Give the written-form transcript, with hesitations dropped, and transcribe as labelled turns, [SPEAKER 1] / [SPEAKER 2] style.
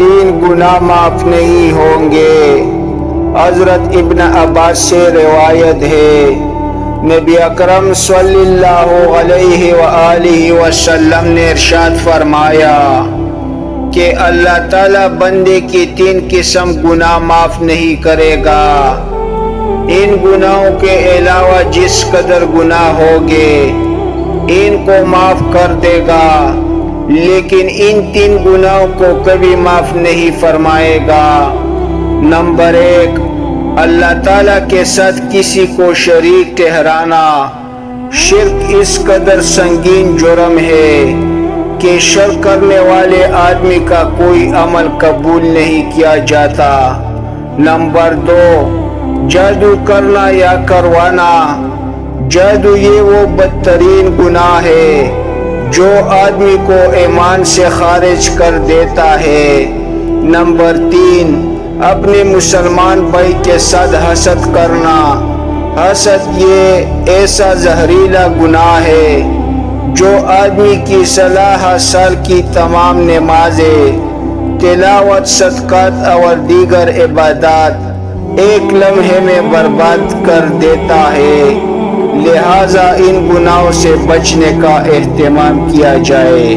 [SPEAKER 1] 3 گناہ معاف نہیں ہوں گے۔ حضرت ابن عباس سے روایت ہے، نبی اکرم صلی اللہ علیہ وآلہ وسلم نے ارشاد فرمایا کہ اللہ تعالیٰ بندے کی 3 قسم گناہ معاف نہیں کرے گا۔ ان گناہوں کے علاوہ جس قدر گناہ ہوگے ان کو معاف کر دے گا، لیکن ان 3 گناہوں کو کبھی معاف نہیں فرمائے گا۔ نمبر 1، اللہ تعالیٰ کے ساتھ کسی کو شریک ٹھہرانا۔ شرک اس قدر سنگین جرم ہے کہ شرک کرنے والے آدمی کا کوئی عمل قبول نہیں کیا جاتا۔ نمبر 2، جادو کرنا یا کروانا۔ جادو یہ وہ بدترین گناہ ہے جو آدمی کو ایمان سے خارج کر دیتا ہے۔ نمبر 3، اپنے مسلمان بھائی کے ساتھ حسد کرنا۔ حسد یہ ایسا زہریلا گناہ ہے جو آدمی کی 60 سال کی تمام نمازیں، تلاوت، صدقات اور دیگر عبادات ایک لمحے میں برباد کر دیتا ہے۔ لہٰذا ان گناہوں سے بچنے کا اہتمام کیا جائے۔